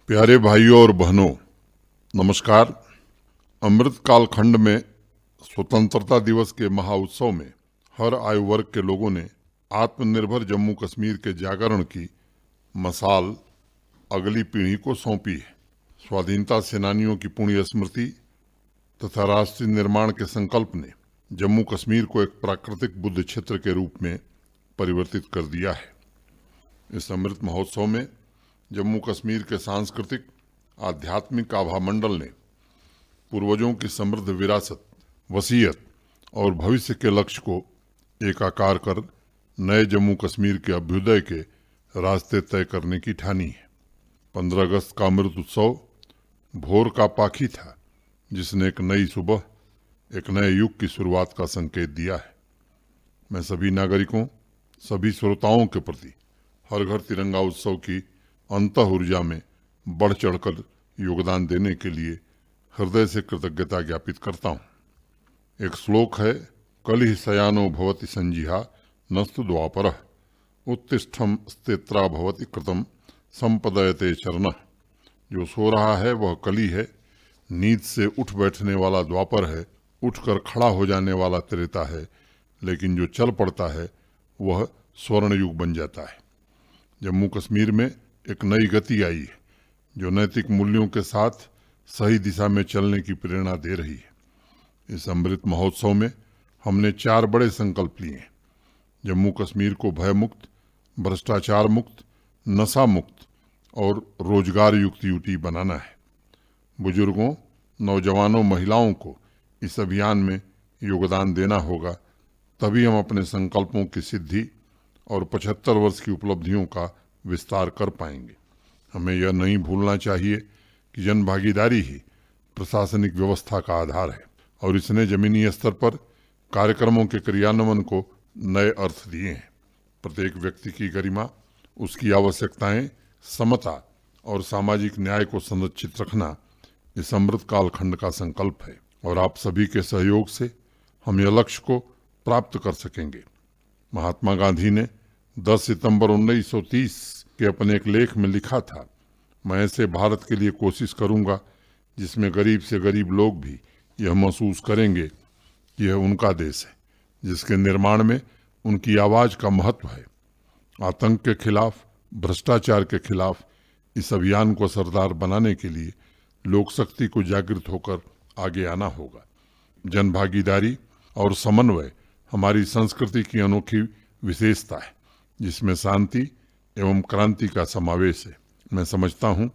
प्यारे भाइयों और बहनों, नमस्कार। अमृत काल खंड में स्वतंत्रता दिवस के महाउत्सव में हर आयु वर्ग के लोगों ने आत्मनिर्भर जम्मू कश्मीर के जागरण की मशाल अगली पीढ़ी को सौंपी है। स्वाधीनता सेनानियों की पुण्य स्मृति तथा राष्ट्रीय निर्माण के संकल्प ने जम्मू कश्मीर को एक प्राकृतिक बुद्ध क्षेत्र के रूप में परिवर्तित कर दिया है। इस अमृत महोत्सव में जम्मू कश्मीर के सांस्कृतिक आध्यात्मिक आभामंडल ने पूर्वजों की समृद्ध विरासत, वसीयत और भविष्य के लक्ष्य को एकाकार कर नए जम्मू कश्मीर के अभ्युदय के रास्ते तय करने की ठानी है। 15 अगस्त का अमृत उत्सव भोर का पाखी था, जिसने एक नई सुबह, एक नए युग की शुरुआत का संकेत दिया है। मैं सभी नागरिकों, सभी श्रोताओं के प्रति हर घर तिरंगा उत्सव की अंतः ऊर्जा में बढ़ चढ़कर योगदान देने के लिए हृदय से कृतज्ञता ज्ञापित करता हूँ। एक श्लोक है, कलिह शयानो भवति संजिहा नस्तु द्वापरः उत्तिष्ठम स्तेत्रा भवति कृतम संपदयते चरणः। जो सो रहा है वह कली है, नींद से उठ बैठने वाला द्वापर है, उठकर खड़ा हो जाने वाला त्रेता है, लेकिन जो चल पड़ता है वह स्वर्ण युग बन जाता है। जम्मू कश्मीर में एक नई गति आई है, जो नैतिक मूल्यों के साथ सही दिशा में चलने की प्रेरणा दे रही है। इस अमृत महोत्सव में हमने 4 बड़े संकल्प लिए हैं। जम्मू कश्मीर को भय मुक्त, भ्रष्टाचार मुक्त, नशा मुक्त और रोजगार युक्त यूटी बनाना है। बुजुर्गों, नौजवानों, महिलाओं को इस अभियान में योगदान देना होगा, तभी हम अपने संकल्पों की सिद्धि और 75 वर्ष की उपलब्धियों का विस्तार कर पाएंगे। हमें यह नहीं भूलना चाहिए कि जन भागीदारी ही प्रशासनिक व्यवस्था का आधार है और इसने जमीनी स्तर पर कार्यक्रमों के क्रियान्वयन को नए अर्थ दिए हैं। प्रत्येक व्यक्ति की गरिमा, उसकी आवश्यकताएं, समता और सामाजिक न्याय को संरक्षित रखना इस अमृत काल खंड का संकल्प है और आप सभी के सहयोग से हम यह लक्ष्य को प्राप्त कर सकेंगे। महात्मा गांधी ने 10 सितंबर 1930 के अपने एक लेख में लिखा था, मैं ऐसे भारत के लिए कोशिश करूंगा जिसमें गरीब से गरीब लोग भी यह महसूस करेंगे कि यह उनका देश है, जिसके निर्माण में उनकी आवाज का महत्व है। आतंक के खिलाफ, भ्रष्टाचार के खिलाफ इस अभियान को असरदार बनाने के लिए लोक शक्ति को जागृत होकर आगे आना होगा। जन भागीदारी और समन्वय हमारी संस्कृति की अनोखी विशेषता है, जिसमें शांति एवं क्रांति का समावेश है। मैं समझता हूँ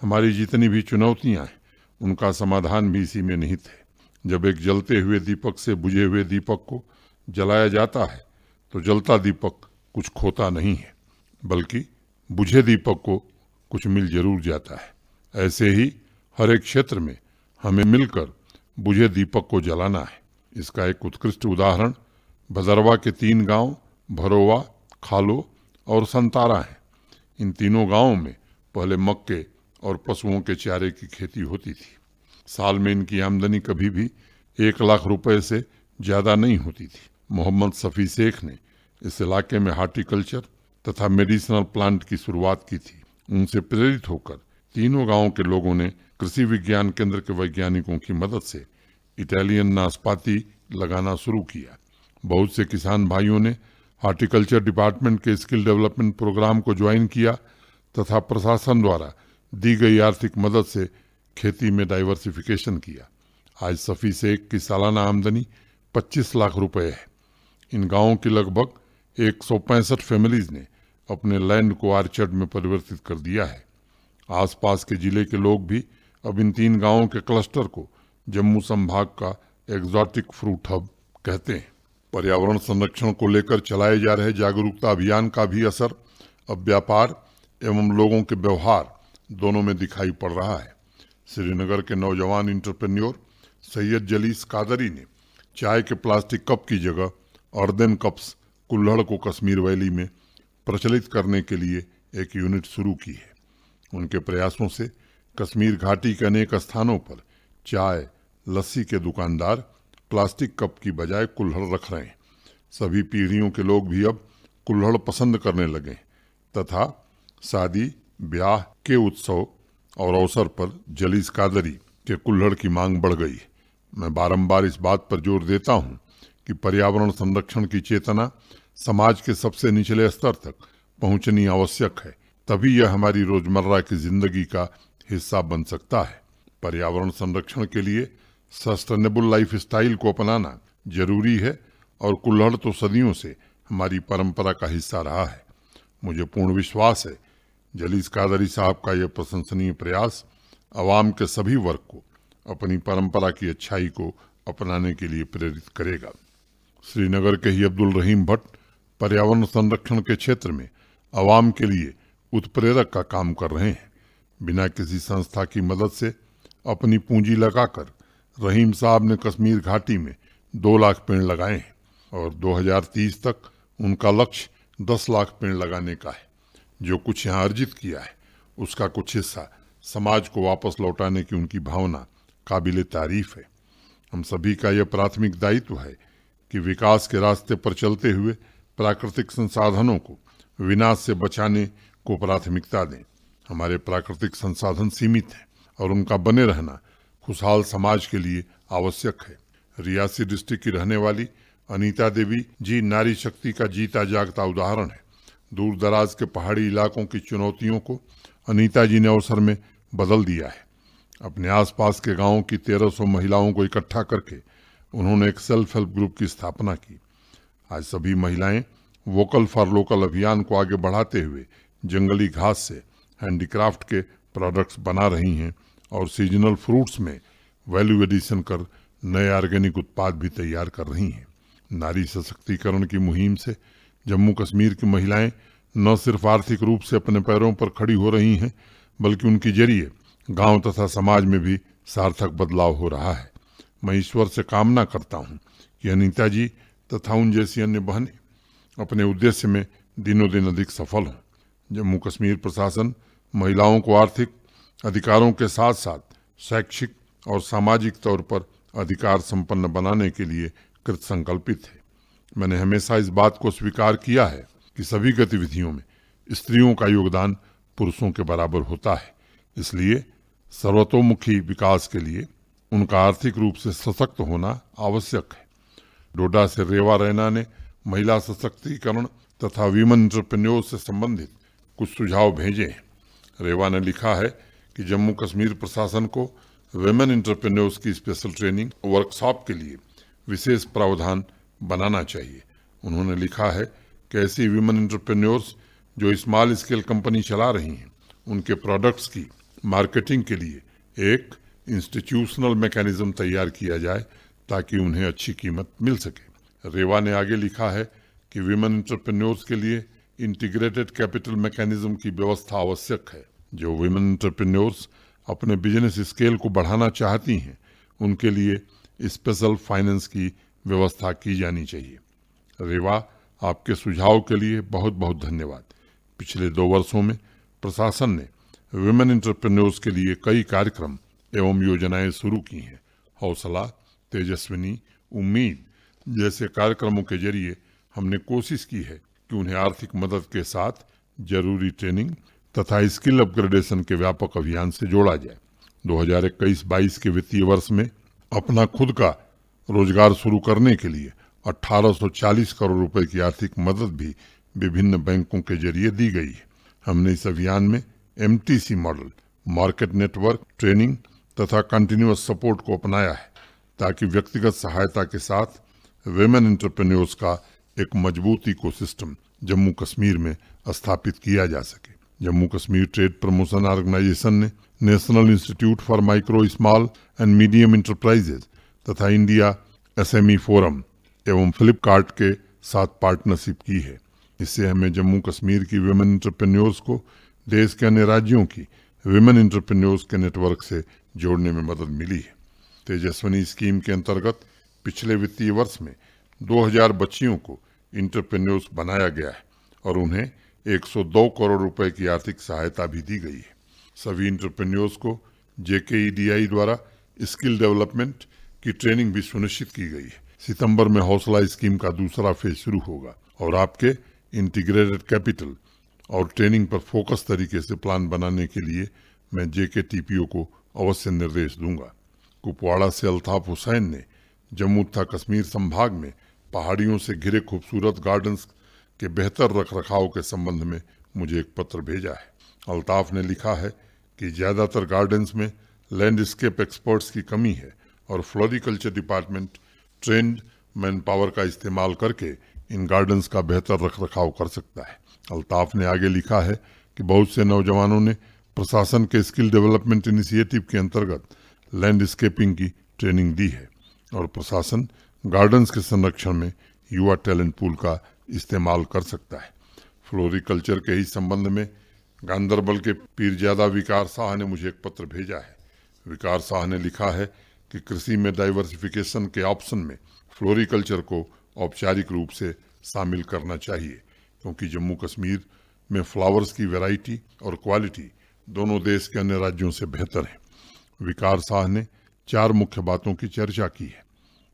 हमारी जितनी भी चुनौतियां हैं, उनका समाधान भी इसी में निहित है। जब एक जलते हुए दीपक से बुझे हुए दीपक को जलाया जाता है तो जलता दीपक कुछ खोता नहीं है, बल्कि बुझे दीपक को कुछ मिल जरूर जाता है। ऐसे ही हर एक क्षेत्र में हमें मिलकर बुझे दीपक को जलाना है। इसका एक उत्कृष्ट उदाहरण भदरवा के 3 गांव भरोवा, खालो और संतारा हैं। इन तीनों गांवों में पहले मक्के और पशुओं के चारे की खेती होती थी। साल में इनकी आमदनी कभी भी 1 लाख रुपए से ज्यादा नहीं होती थी। मोहम्मद शफी शेख ने इस इलाके में हार्टिकल्चर तथा मेडिसिनल प्लांट की शुरुआत की थी। उनसे प्रेरित होकर तीनों गांवों के लोगों ने कृषि विज्ञान केंद्र के वैज्ञानिकों की मदद से इटालियन नाशपाती लगाना शुरू किया। बहुत से किसान भाइयों ने हार्टिकल्चर डिपार्टमेंट के स्किल डेवलपमेंट प्रोग्राम को ज्वाइन किया तथा प्रशासन द्वारा दी गई आर्थिक मदद से खेती में डाइवर्सिफिकेशन किया। आज शफी शेख की सालाना आमदनी 25 लाख रुपए है। इन गांवों की लगभग 165 फैमिलीज ने अपने लैंड को आर्चर्ड में परिवर्तित कर दिया है। आसपास के जिले के लोग भी अब इन 3 गांवों के क्लस्टर को जम्मू संभाग का एग्जॉटिक फ्रूट हब कहते हैं। पर्यावरण संरक्षण को लेकर चलाए जा रहे जागरूकता अभियान का भी असर अब व्यापार एवं लोगों के व्यवहार दोनों में दिखाई पड़ रहा है। श्रीनगर के नौजवान इंटरप्रेन्योर सैयद जलीस कादरी ने चाय के प्लास्टिक कप की जगह अर्दन कप्स कुल्हड़ को कश्मीर वैली में प्रचलित करने के लिए एक यूनिट शुरू की है। उनके प्रयासों से कश्मीर घाटी के अनेक स्थानों पर चाय, लस्सी के दुकानदार प्लास्टिक कप की बजाय कुल्हड़ रख रहे हैं। सभी पीढ़ियों के लोग भी अब कुल्हड़ पसंद करने लगे तथा शादी, ब्याह के उत्सव और अवसर पर जलीस कादरी के कुल्हड़ की मांग बढ़ गई। मैं बारंबार इस बात पर जोर देता हूं कि पर्यावरण संरक्षण की चेतना समाज के सबसे निचले स्तर तक पहुंचनी आवश्यक है, तभी यह हमारी रोजमर्रा की जिंदगी का हिस्सा बन सकता है। पर्यावरण संरक्षण के लिए सस्टेनेबल लाइफ स्टाइल को अपनाना जरूरी है और कुल्हड़ तो सदियों से हमारी परंपरा का हिस्सा रहा है। मुझे पूर्ण विश्वास है जलीस कादरी साहब का यह प्रशंसनीय प्रयास अवाम के सभी वर्ग को अपनी परंपरा की अच्छाई को अपनाने के लिए प्रेरित करेगा। श्रीनगर के ही अब्दुल रहीम भट्ट पर्यावरण संरक्षण के क्षेत्र में अवाम के लिए उत्प्रेरक का काम कर रहे हैं। बिना किसी संस्था की मदद से अपनी पूंजी लगाकर रहीम साहब ने कश्मीर घाटी में 2 लाख पेड़ लगाए हैं और 2030 तक उनका लक्ष्य 10 लाख पेड़ लगाने का है। जो कुछ यहाँ अर्जित किया है उसका कुछ हिस्सा समाज को वापस लौटाने की उनकी भावना काबिले तारीफ है। हम सभी का यह प्राथमिक दायित्व है कि विकास के रास्ते पर चलते हुए प्राकृतिक संसाधनों को विनाश से बचाने को प्राथमिकता दें। हमारे प्राकृतिक संसाधन सीमित हैं और उनका बने रहना खुशहाल समाज के लिए आवश्यक है। रियासी डिस्ट्रिक्ट की रहने वाली अनीता देवी जी नारी शक्ति का जीता जागता उदाहरण है। दूर दराज के पहाड़ी इलाकों की चुनौतियों को अनीता जी ने अवसर में बदल दिया है। अपने आसपास के गांवों की 1300 महिलाओं को इकट्ठा करके उन्होंने एक सेल्फ हेल्प ग्रुप की स्थापना की। आज सभी महिलाएं वोकल फॉर लोकल अभियान को आगे बढ़ाते हुए जंगली घास से हैंडीक्राफ्ट के प्रोडक्ट्स बना रही हैं और सीजनल फ्रूट्स में वैल्यू एडिशन कर नए ऑर्गेनिक उत्पाद भी तैयार कर रही हैं। नारी सशक्तिकरण की मुहिम से जम्मू कश्मीर की महिलाएं न सिर्फ आर्थिक रूप से अपने पैरों पर खड़ी हो रही हैं, बल्कि उनके जरिए गांव तथा समाज में भी सार्थक बदलाव हो रहा है। मैं ईश्वर से कामना करता हूं कि अनीता जी तथा उन जैसी अन्य बहनें अपने उद्देश्य में दिनों दिन अधिक सफल हों। जम्मू कश्मीर प्रशासन महिलाओं को आर्थिक अधिकारों के साथ साथ शैक्षिक और सामाजिक तौर पर अधिकार संपन्न बनाने के लिए कृत संकल्पित है। मैंने हमेशा इस बात को स्वीकार किया है कि सभी गतिविधियों में स्त्रियों का योगदान पुरुषों के बराबर होता है, इसलिए सर्वतोमुखी विकास के लिए उनका आर्थिक रूप से सशक्त होना आवश्यक है। डोडा से रेवा रैना ने महिला सशक्तिकरण तथा वीमेन एंटरप्रेन्योर से संबंधित कुछ सुझाव भेजे हैं। रेवा ने लिखा है कि जम्मू कश्मीर प्रशासन को वीमेन एंटरप्रेन्योर्स की स्पेशल ट्रेनिंग वर्कशॉप के लिए विशेष प्रावधान बनाना चाहिए। उन्होंने लिखा है कि ऐसी वीमेन एंटरप्रेन्योर्स जो स्मॉल स्केल कंपनी चला रही हैं, उनके प्रोडक्ट्स की मार्केटिंग के लिए एक इंस्टीट्यूशनल मैकेनिज्म तैयार किया जाए ताकि उन्हें अच्छी कीमत मिल सके। रेवा ने आगे लिखा है कि वीमेन एंटरप्रेन्योर्स के लिए इंटीग्रेटेड कैपिटल मैकेनिज्म की व्यवस्था आवश्यक है। जो वीमेन एंटरप्रेन्योर्स अपने बिजनेस स्केल को बढ़ाना चाहती हैं, उनके लिए स्पेशल फाइनेंस की व्यवस्था की जानी चाहिए। रेवा, आपके सुझाव के लिए बहुत बहुत धन्यवाद। पिछले 2 वर्षों में प्रशासन ने विमेन एंटरप्रेन्योर्स के लिए कई कार्यक्रम एवं योजनाएं शुरू की हैं। हौसला, तेजस्विनी, उम्मीद जैसे कार्यक्रमों के जरिए हमने कोशिश की है कि उन्हें आर्थिक मदद के साथ जरूरी ट्रेनिंग तथा स्किल अपग्रेडेशन के व्यापक अभियान से जोड़ा जाए। 2021-22 के वित्तीय वर्ष में अपना खुद का रोजगार शुरू करने के लिए 1840 करोड़ रुपए की आर्थिक मदद भी विभिन्न बैंकों के जरिए दी गई है। हमने इस अभियान में MTC model, market network, training तथा कंटिन्यूअस सपोर्ट को अपनाया है ताकि व्यक्तिगत सहायता के साथ विमेन एंटरप्रेन्योर्स का एक मजबूत इकोसिस्टम जम्मू कश्मीर में स्थापित किया जा सके। Jammu Kashmir trade promotion organisation ने national institute for micro, small and medium enterprises तथा इंडिया SME फोरम एवं फ्लिपकार्ट के साथ पार्टनरशिप की है। इससे हमें जम्मू कश्मीर की विमेन एंटरप्रेन्योर्स को देश के अन्य राज्यों की विमेन एंटरप्रेन्योर्स के नेटवर्क से जोड़ने में मदद मिली है। तेजस्विनी स्कीम के अंतर्गत पिछले वित्तीय वर्ष में 2000 बच्चियों को एंटरप्रेन्योर्स बनाया गया है और उन्हें 102 करोड़ रुपए की आर्थिक सहायता भी दी गई है। सभी एंटरप्रेन्योर्स को JKEDI द्वारा स्किल डेवलपमेंट की ट्रेनिंग भी सुनिश्चित की गई है। सितंबर में हौसला स्कीम का दूसरा फेज शुरू होगा और आपके इंटीग्रेटेड कैपिटल और ट्रेनिंग पर फोकस तरीके से प्लान बनाने के लिए मैं JK को अवश्य निर्देश दूंगा। कुपवाड़ा से अल्ताफ हुसैन ने जम्मू तथा कश्मीर संभाग में पहाड़ियों से घिरे खूबसूरत गार्डन्स के बेहतर रखरखाव के संबंध में मुझे एक पत्र भेजा है। अल्ताफ ने लिखा है कि ज़्यादातर गार्डन्स में लैंडस्केप एक्सपर्ट्स की कमी है और floriculture department trend man power का इस्तेमाल करके इन गार्डन्स का बेहतर रखरखाव कर सकता है। अल्ताफ ने आगे लिखा है कि बहुत से नौजवानों ने प्रशासन के स्किल डेवलपमेंट इनिशिएटिव के अंतर्गत लैंडस्केपिंग की ट्रेनिंग दी है और प्रशासन गार्डन्स के संरक्षण में युवा टैलेंट पूल का इस्तेमाल कर सकता है। फ्लोरिकल्चर के ही संबंध में गांदरबल के पीरजादा विकार शाह ने मुझे एक पत्र भेजा है। विकार शाह ने लिखा है कि कृषि में डाइवर्सिफिकेशन के ऑप्शन में फ्लोरिकल्चर को औपचारिक रूप से शामिल करना चाहिए, क्योंकि जम्मू कश्मीर में फ्लावर्स की वैरायटी और क्वालिटी दोनों देश के अन्य राज्यों से बेहतर है। विकार शाह ने 4 मुख्य बातों की चर्चा की है।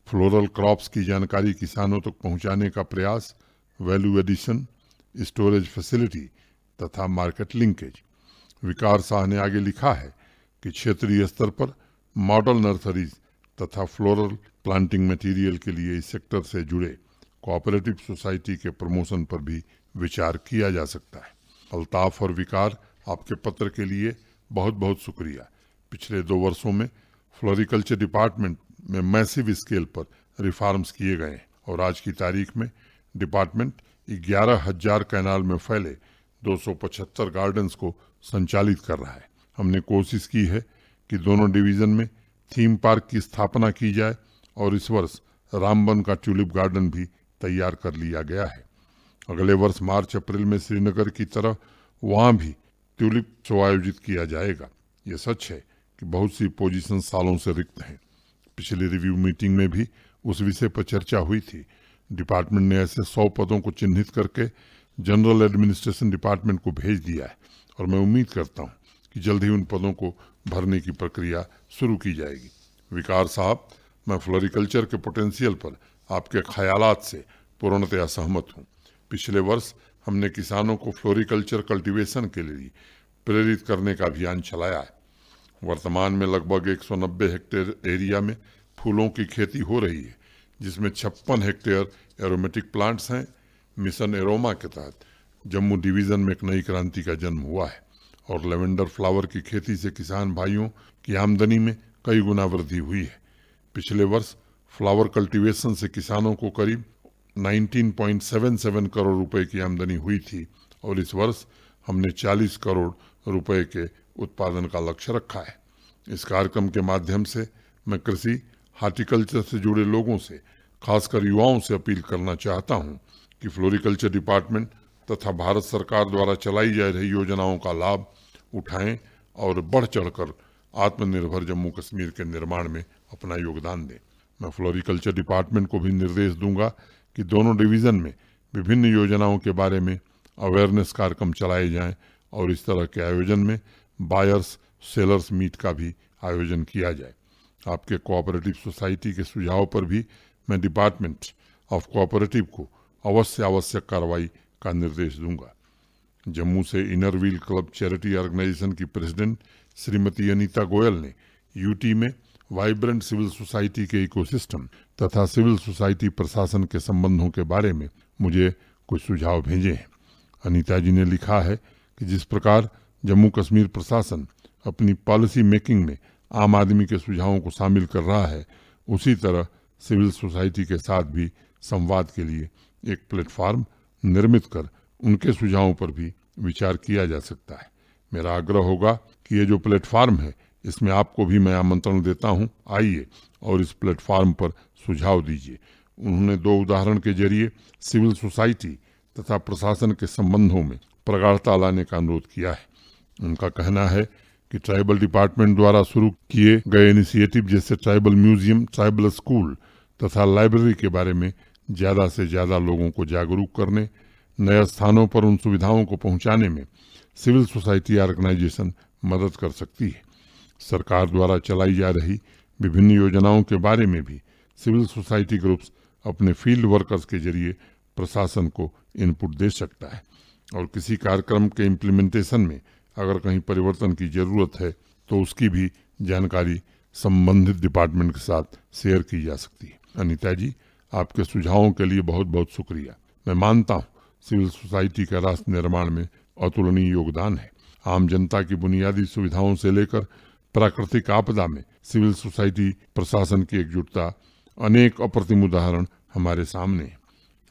फ्लोरल क्रॉप्स की जानकारी किसानों तक पहुंचाने का प्रयास, वैल्यू एडिशन, स्टोरेज फैसिलिटी तथा मार्केट लिंकेज। विकार शाह ने आगे लिखा है कि क्षेत्रीय स्तर पर मॉडल नर्सरीज तथा फ्लोरल प्लांटिंग मटेरियल के लिए इस सेक्टर से जुड़े कोऑपरेटिव सोसाइटी के प्रमोशन पर भी विचार किया जा सकता है। अल्ताफ और विकार, आपके पत्र के लिए बहुत बहुत शुक्रिया। पिछले 2 वर्षों में फ्लोरिकल्चर डिपार्टमेंट में मैसिव स्केल पर रिफॉर्म्स किए गए हैं और आज की तारीख में डिपार्टमेंट 11,000 कैनाल में फैले 275 गार्डन्स को संचालित कर रहा है। हमने कोशिश की है कि दोनों डिवीजन में थीम पार्क की स्थापना की जाए और इस वर्ष रामबन का ट्यूलिप गार्डन भी तैयार कर लिया गया है। अगले वर्ष मार्च अप्रैल में श्रीनगर की तरह वहां भी ट्यूलिप शो आयोजित किया जाएगा। ये सच है कि बहुत सी पोजीशन सालों से रिक्त हैं। पिछली रिव्यू मीटिंग में भी उस विषय पर चर्चा हुई थी। डिपार्टमेंट ने ऐसे 100 पदों को चिन्हित करके जनरल एडमिनिस्ट्रेशन डिपार्टमेंट को भेज दिया है और मैं उम्मीद करता हूं कि जल्द ही उन पदों को भरने की प्रक्रिया शुरू की जाएगी। विकार साहब, मैं फ्लोरिकल्चर के पोटेंशियल पर आपके ख्यालात से पूर्णतया सहमत हूँ। पिछले वर्ष हमने किसानों को फ्लोरिकल्चर कल्टीवेशन के लिए प्रेरित करने का अभियान चलाया है। वर्तमान में लगभग 190 हेक्टेयर एरिया में फूलों की खेती हो रही है, जिसमें 56 हेक्टेयर एरोमेटिक प्लांट्स हैं। मिशन एरोमा के तहत जम्मू डिवीज़न में एक नई क्रांति का जन्म हुआ है और लेवेंडर फ्लावर की खेती से किसान भाइयों की आमदनी में कई गुना वृद्धि हुई है। पिछले वर्ष फ्लावर कल्टीवेशन से किसानों को करीब 19.77 करोड़ रुपए की आमदनी हुई थी और इस वर्ष हमने 40 करोड़ रुपए के उत्पादन का लक्ष्य रखा है। इस कार्यक्रम के माध्यम से मैं कृषि हार्टिकल्चर से जुड़े लोगों से, खासकर युवाओं से अपील करना चाहता हूं कि फ्लोरिकल्चर डिपार्टमेंट तथा भारत सरकार द्वारा चलाई जा रही योजनाओं का लाभ उठाएं और बढ़ चढ़कर आत्मनिर्भर जम्मू कश्मीर के निर्माण में अपना योगदान दें। मैं फ्लोरिकल्चर डिपार्टमेंट को भी निर्देश दूंगा कि दोनों डिवीज़न में विभिन्न योजनाओं के बारे में अवेयरनेस कार्यक्रम चलाए जाएं और इस तरह के आयोजन में बायर्स सेलर्स मीट का भी आयोजन किया जाए। आपके कोऑपरेटिव सोसाइटी के सुझाव पर भी मैं डिपार्टमेंट ऑफ कोऑपरेटिव को अवश्य आवश्यक कार्रवाई का निर्देश दूंगा। जम्मू से inner wheel club charity organisation की प्रेसिडेंट श्रीमती अनीता गोयल ने यूटी में वाइब्रेंट सिविल सोसाइटी के इकोसिस्टम तथा सिविल सोसाइटी प्रशासन के संबंधों के बारे में मुझे कुछ सुझाव भेजे हैं। अनीता जी ने लिखा है कि जिस प्रकार जम्मू कश्मीर प्रशासन अपनी पॉलिसी मेकिंग में आम आदमी के सुझावों को शामिल कर रहा है, उसी तरह सिविल सोसाइटी के साथ भी संवाद के लिए एक प्लेटफॉर्म निर्मित कर उनके सुझावों पर भी विचार किया जा सकता है। मेरा आग्रह होगा कि ये जो प्लेटफॉर्म है, इसमें आपको भी मैं आमंत्रण देता हूं, आइए और इस प्लेटफॉर्म पर सुझाव दीजिए। उन्होंने 2 उदाहरण के जरिए सिविल सोसाइटी तथा प्रशासन के संबंधों में प्रगाढ़ता लाने का अनुरोध किया है। उनका कहना है कि ट्राइबल डिपार्टमेंट द्वारा शुरू किए गए इनिशिएटिव जैसे ट्राइबल म्यूजियम, ट्राइबल स्कूल तथा लाइब्रेरी के बारे में ज़्यादा से ज़्यादा लोगों को जागरूक करने, नए स्थानों पर उन सुविधाओं को पहुंचाने में सिविल सोसाइटी ऑर्गेनाइजेशन मदद कर सकती है। सरकार द्वारा चलाई जा रही विभिन्न योजनाओं के बारे में भी सिविल सोसाइटी ग्रुप्स अपने फील्ड वर्कर्स के जरिए प्रशासन को इनपुट दे सकता है और किसी कार्यक्रम के इम्प्लीमेंटेशन में अगर कहीं परिवर्तन की जरूरत है तो उसकी भी जानकारी संबंधित डिपार्टमेंट के साथ शेयर की जा सकती है। अनीता जी, आपके सुझावों के लिए बहुत बहुत शुक्रिया। मैं मानता हूँ सिविल सोसाइटी का राष्ट्र निर्माण में अतुलनीय योगदान है। आम जनता की बुनियादी सुविधाओं से लेकर प्राकृतिक आपदा में सिविल सोसाइटी प्रशासन की एकजुटता, अनेक अप्रतिम उदाहरण हमारे सामने हैं।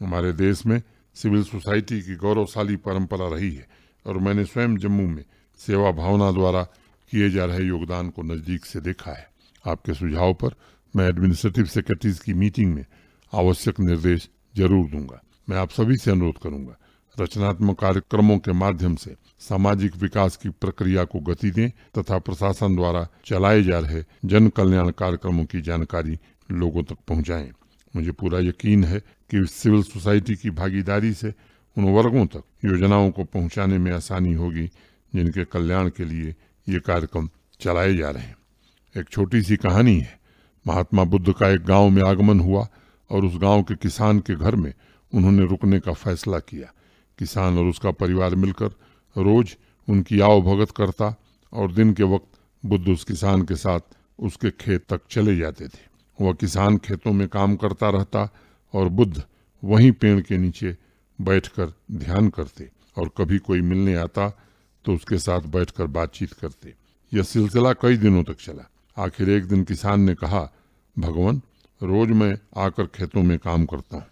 हमारे देश में सिविल सोसाइटी की गौरवशाली परंपरा रही है और मैंने स्वयं जम्मू में सेवा भावना द्वारा किए जा रहे योगदान को नजदीक से देखा है। आपके सुझाव पर मैं एडमिनिस्ट्रेटिव सेक्रेटरीज की मीटिंग में आवश्यक निर्देश जरूर दूंगा। मैं आप सभी से अनुरोध करूंगा, रचनात्मक कार्यक्रमों के माध्यम से सामाजिक विकास की प्रक्रिया को गति दें तथा प्रशासन द्वारा चलाए जा रहे जन कल्याण कार्यक्रमों की जानकारी लोगों तक पहुंचाएं। मुझे पूरा यकीन है कि सिविल सोसाइटी की भागीदारी से उन वर्गों तक योजनाओं को पहुंचाने में आसानी होगी जिनके कल्याण के लिए ये कार्यक्रम चलाए जा रहे हैं। एक छोटी सी कहानी है। महात्मा बुद्ध का एक गांव में आगमन हुआ और उस गांव के किसान के घर में उन्होंने रुकने का फैसला किया। किसान और उसका परिवार मिलकर रोज उनकी आवभगत करता और दिन के वक्त बुद्ध उस किसान के साथ उसके खेत तक चले जाते थे। वह किसान खेतों में काम करता रहता और बुद्ध वहीं पेड़ के नीचे बैठकर ध्यान करते और कभी कोई मिलने आता तो उसके साथ बैठकर बातचीत करते। यह सिलसिला कई दिनों तक चला। आखिर एक दिन किसान ने कहा, भगवान, रोज मैं आकर खेतों में काम करता हूँ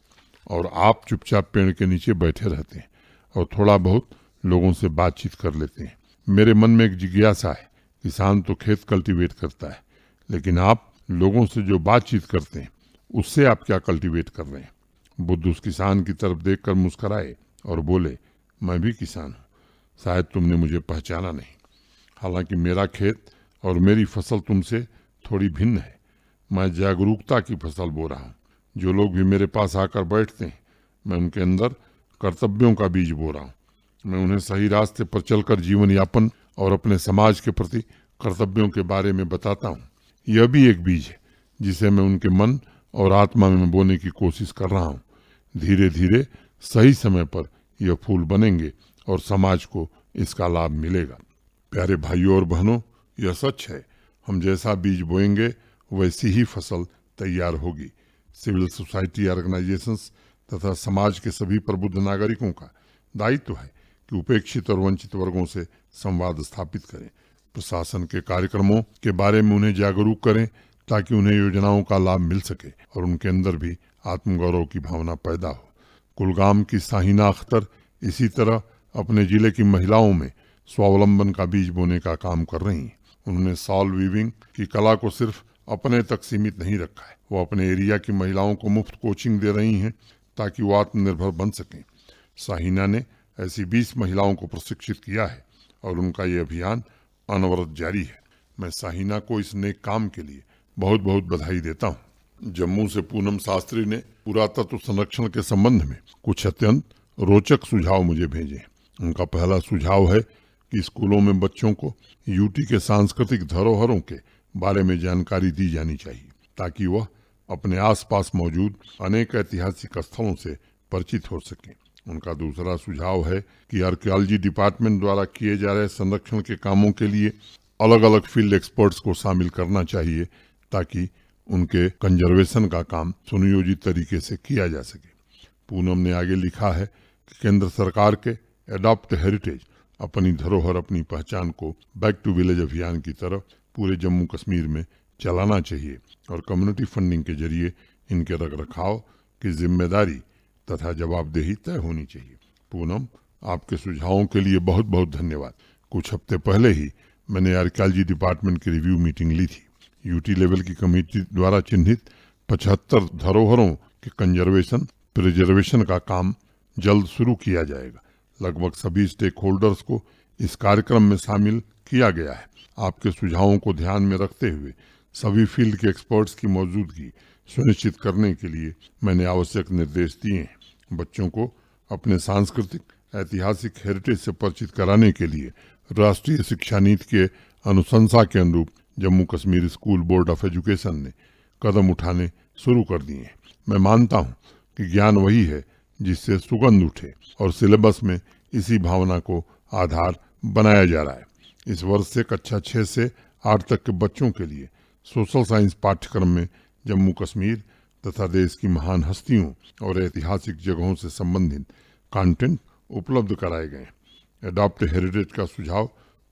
और आप चुपचाप पेड़ के नीचे बैठे रहते हैं और थोड़ा बहुत लोगों से बातचीत कर लेते हैं। मेरे मन में एक जिज्ञासा है, किसान तो खेत कल्टीवेट करता है, लेकिन आप लोगों से जो बातचीत करते हैं उससे आप क्या कल्टीवेट कर रहे हैं? बुद्ध उस किसान की तरफ देखकर मुस्कुराए और बोले, मैं भी किसान हूँ, शायद तुमने मुझे पहचाना नहीं। हालांकि मेरा खेत और मेरी फसल तुमसे थोड़ी भिन्न है। मैं जागरूकता की फसल बो रहा हूँ। जो लोग भी मेरे पास आकर बैठते हैं, मैं उनके अंदर कर्तव्यों का बीज बो रहा हूँ। मैं उन्हें सही रास्ते पर चलकर जीवन यापन और अपने समाज के प्रति कर्तव्यों के बारे में बताता हूँ। यह भी एक बीज है जिसे मैं उनके मन और आत्मा में बोने की कोशिश कर रहा हूँ। धीरे धीरे सही समय पर यह फूल बनेंगे और समाज को इसका लाभ मिलेगा। प्यारे भाइयों और बहनों, यह सच है, हम जैसा बीज बोएंगे वैसी ही फसल तैयार होगी। सिविल सोसाइटी ऑर्गेनाइजेशंस तथा समाज के सभी प्रबुद्ध नागरिकों का दायित्व है कि उपेक्षित और वंचित वर्गों से संवाद स्थापित करें, प्रशासन के कार्यक्रमों के बारे में उन्हें जागरूक करें ताकि उन्हें योजनाओं का लाभ मिल सके और उनके अंदर भी आत्मगौरव की भावना पैदा हो। कुलगाम की साहिना अख्तर इसी तरह अपने जिले की महिलाओं में स्वावलंबन का बीज बोने का काम कर रही हैं। उन्होंने सॉल वीविंग की कला को सिर्फ अपने तक सीमित नहीं रखा है, वो अपने एरिया की महिलाओं को मुफ्त कोचिंग दे रही हैं ताकि वो आत्मनिर्भर बन सकें। साहिना ने ऐसी 20 महिलाओं को प्रशिक्षित किया है और उनका ये अभियान अनवरत जारी है। मैं साहिना को इस नेक काम के लिए बहुत बहुत बधाई देता हूँ। जम्मू से पूनम शास्त्री ने पुरातत्व संरक्षण के संबंध में कुछ अत्यंत रोचक सुझाव मुझे भेजे। उनका पहला सुझाव है कि स्कूलों में बच्चों को यूटी के सांस्कृतिक धरोहरों के बारे में जानकारी दी जानी चाहिए ताकि वह अपने आसपास मौजूद अनेक ऐतिहासिक स्थलों से परिचित हो सकें। उनका दूसरा सुझाव है कि आर्कियोलॉजी डिपार्टमेंट द्वारा किए जा रहे संरक्षण के कामों के लिए अलग अलग फील्ड एक्सपर्ट्स को शामिल करना चाहिए ताकि उनके कंजर्वेशन का काम सुनियोजित तरीके से किया जा सके। पूनम ने आगे लिखा है कि केंद्र सरकार के एडॉप्ट हेरिटेज अपनी धरोहर अपनी पहचान को बैक टू विलेज अभियान की तरफ पूरे जम्मू कश्मीर में चलाना चाहिए और कम्युनिटी फंडिंग के जरिए इनके रखरखाव की जिम्मेदारी तथा जवाबदेही तय होनी चाहिए। पूनम, आपके सुझावों के लिए बहुत बहुत धन्यवाद। कुछ हफ्ते पहले ही मैंने आर्कियोलॉजी डिपार्टमेंट की रिव्यू मीटिंग ली थी। यूटी लेवल की कमेटी द्वारा चिन्हित 75 धरोहरों के कंजर्वेशन प्रिजर्वेशन का काम जल्द शुरू किया जाएगा। लगभग सभी स्टेक होल्डर्स को इस कार्यक्रम में शामिल किया गया है। आपके सुझावों को ध्यान में रखते हुए सभी फील्ड के एक्सपर्ट्स की मौजूदगी सुनिश्चित करने के लिए मैंने आवश्यक निर्देश दिए हैं। बच्चों को अपने सांस्कृतिक ऐतिहासिक हेरिटेज से परिचित कराने के लिए राष्ट्रीय शिक्षा नीति के अनुशंसा के अनुरूप Jammu Kashmir school board of education ने कदम उठाने शुरू कर दिए हैं। मैं मानता हूं कि ज्ञान वही है जिससे सुगंध उठे और सिलेबस में इसी भावना को आधार बनाया जा रहा है। इस वर्ष से कक्षा 6 से 8 तक के बच्चों के लिए सोशल साइंस पाठ्यक्रम में जम्मू कश्मीर तथा देश की महान हस्तियों और ऐतिहासिक जगहों से संबंधित कंटेंट उपलब्ध कराए गए। एडॉप्ट हेरिटेज का सुझाव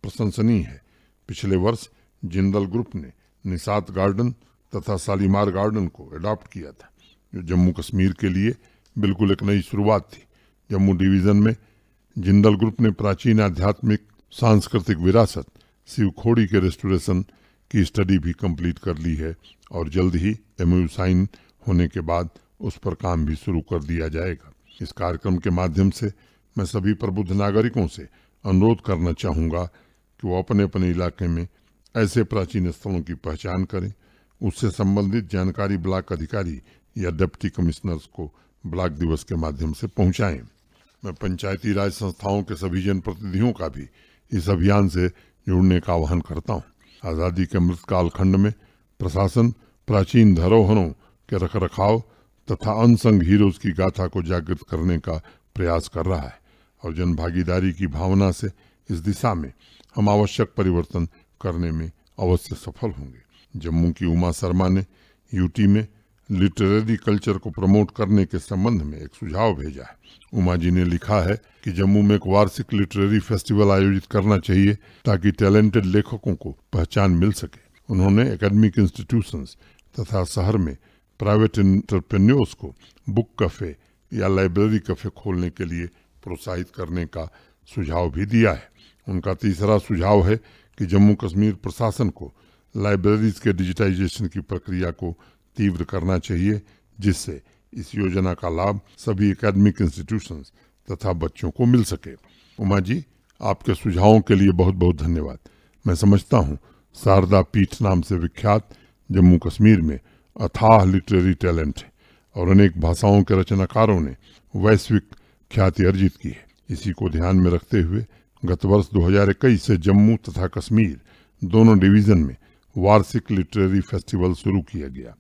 प्रशंसनीय है। पिछले वर्ष जिंदल ग्रुप ने निसात गार्डन तथा शालीमार गार्डन को एडॉप्ट किया था, जो जम्मू कश्मीर के लिए बिल्कुल एक नई शुरुआत थी। जम्मू डिवीजन में जिंदल ग्रुप ने प्राचीन आध्यात्मिक सांस्कृतिक विरासत शिवखोड़ी के रेस्टोरेशन की स्टडी भी कंप्लीट कर ली है और जल्द ही MOU साइन होने के बाद उस पर काम भी शुरू कर दिया जाएगा। इस कार्यक्रम के माध्यम से मैं सभी प्रबुद्ध नागरिकों से अनुरोध करना चाहूँगा कि वो अपने अपने इलाके में ऐसे प्राचीन स्थलों की पहचान करें, उससे संबंधित जानकारी ब्लॉक अधिकारी या डिप्टी कमिश्नर्स को ब्लॉक दिवस के माध्यम से पहुंचाएं। मैं पंचायती राज संस्थाओं के सभी जनप्रतिनिधियों का भी इस अभियान से जुड़ने का आह्वान करता हूं। आज़ादी के अमृत काल खंड में प्रशासन प्राचीन धरोहरों के रखरखाव तथा अनसंग हीरोज की गाथा को जागृत करने का प्रयास कर रहा है और जन भागीदारी की भावना से इस दिशा में हम आवश्यक परिवर्तन करने में अवश्य सफल होंगे। जम्मू की उमा शर्मा ने यूटी में लिटरेरी कल्चर को प्रमोट करने के संबंध में एक सुझाव भेजा है। उमा जी ने लिखा है कि जम्मू में एक वार्षिक लिटरेरी फेस्टिवल आयोजित करना चाहिए ताकि टैलेंटेड लेखकों को पहचान मिल सके। उन्होंने एकेडमिक इंस्टीट्यूशंस तथा शहर में प्राइवेट एंटरप्रेन्योर्स को बुक कैफे या लाइब्रेरी कैफे खोलने के लिए प्रोत्साहित करने का सुझाव भी दिया है। उनका तीसरा सुझाव है कि जम्मू कश्मीर प्रशासन को लाइब्रेरीज के डिजिटाइजेशन की प्रक्रिया को तीव्र करना चाहिए, जिससे इस योजना का लाभ सभी एकेडमिक इंस्टीट्यूशंस तथा बच्चों को मिल सके। उमा जी, आपके सुझावों के लिए बहुत बहुत धन्यवाद। मैं समझता हूँ शारदा पीठ नाम से विख्यात जम्मू कश्मीर में अथाह लिटरेरी टैलेंट है और अनेक भाषाओं के रचनाकारों ने वैश्विक ख्याति अर्जित की है। इसी को ध्यान में रखते हुए गत वर्ष 2021 से जम्मू तथा कश्मीर दोनों डिवीजन में वार्षिक लिटरेरी फेस्टिवल शुरू किया गया।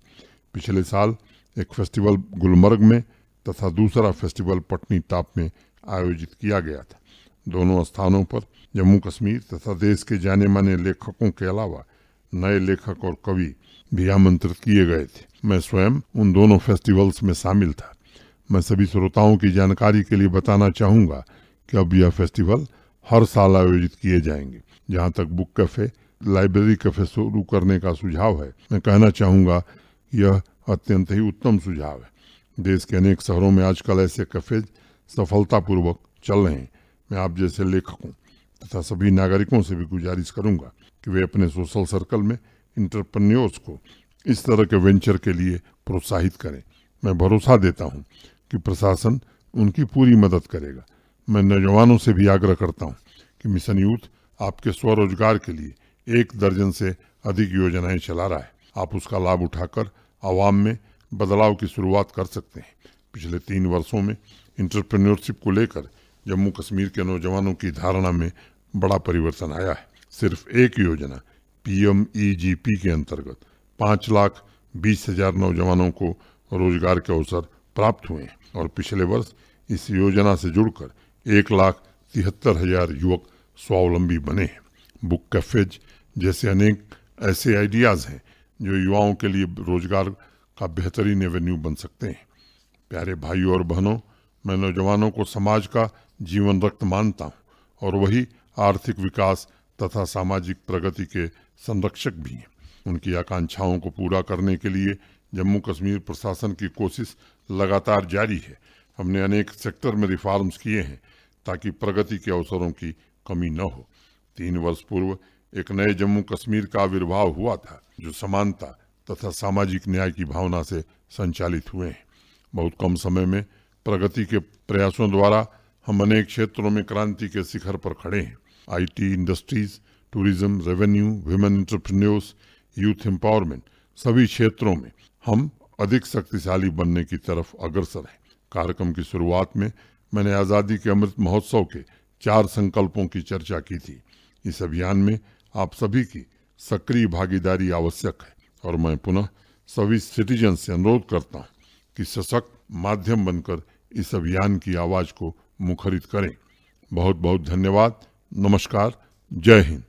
पिछले साल एक फेस्टिवल गुलमर्ग में तथा दूसरा फेस्टिवल पटनी टॉप में आयोजित किया गया था। दोनों स्थानों पर जम्मू कश्मीर तथा देश के जाने माने लेखकों के अलावा नए लेखक और कवि भी आमंत्रित किए गए थे। मैं स्वयं उन दोनों फेस्टिवल्स में शामिल था। मैं सभी श्रोताओं की जानकारी के लिए बताना चाहूँगा कि अब यह फेस्टिवल हर साल आयोजित किए जाएंगे। जहाँ तक बुक कैफे, लाइब्रेरी कैफे शुरू करने का सुझाव है, मैं कहना चाहूँगा यह अत्यंत ही उत्तम सुझाव है। देश के अनेक शहरों में आजकल ऐसे कैफे सफलतापूर्वक चल रहे हैं। मैं आप जैसे लेखकों तथा सभी नागरिकों से भी गुजारिश करूंगा कि वे अपने सोशल सर्कल में इंटरप्रेन्योर्स को इस तरह के वेंचर के लिए प्रोत्साहित करें। मैं भरोसा देता हूं कि प्रशासन उनकी पूरी मदद करेगा। मैं नौजवानों से भी आग्रह करता हूं कि मिशन यूथ आपके स्वरोजगार के लिए 1 दर्जन से अधिक योजनाएं चला रहा है। आप उसका लाभ उठाकर आवाम में बदलाव की शुरुआत कर सकते हैं। पिछले 3 वर्षों में इंटरप्रेन्योरशिप को लेकर जम्मू कश्मीर के नौजवानों की धारणा में बड़ा परिवर्तन आया है। सिर्फ एक योजना PMEGP के अंतर्गत 5,20,000 नौजवानों को रोजगार के अवसर प्राप्त हुए हैं और पिछले वर्ष इस योजना से जुड़कर 1,73,000 युवक स्वावलंबी बने हैं। बुक कैफेज जैसे अनेक ऐसे आइडियाज़ हैं जो युवाओं के लिए रोजगार का बेहतरीन एवेन्यू बन सकते हैं। प्यारे भाइयों और बहनों, मैं नौजवानों को समाज का जीवन रक्त मानता हूँ और वही आर्थिक विकास तथा सामाजिक प्रगति के संरक्षक भी हैं। उनकी आकांक्षाओं को पूरा करने के लिए जम्मू कश्मीर प्रशासन की कोशिश लगातार जारी है। हमने अनेक सेक्टर में रिफॉर्म्स किए हैं ताकि प्रगति के अवसरों की कमी न हो। 3 वर्ष पूर्व एक नए जम्मू कश्मीर का आविर्भाव हुआ था जो समानता तथा सामाजिक न्याय की भावना से संचालित हुए हैं। बहुत कम समय में प्रगति के प्रयासों द्वारा हम अनेक क्षेत्रों में क्रांति के शिखर पर खड़े हैं। IT, industries, tourism, revenue, women entrepreneurs, youth empowerment, सभी क्षेत्रों में हम अधिक शक्तिशाली बनने की तरफ अग्रसर हैं। कार्यक्रम की शुरुआत में मैंने आज़ादी के अमृत महोत्सव के 4 संकल्पों की चर्चा की थी। इस अभियान में आप सभी की सक्रिय भागीदारी आवश्यक है और मैं पुनः सभी सिटीजन से अनुरोध करता हूँ कि सशक्त माध्यम बनकर इस अभियान की आवाज़ को मुखरित करें। बहुत बहुत धन्यवाद। नमस्कार, जय हिंद।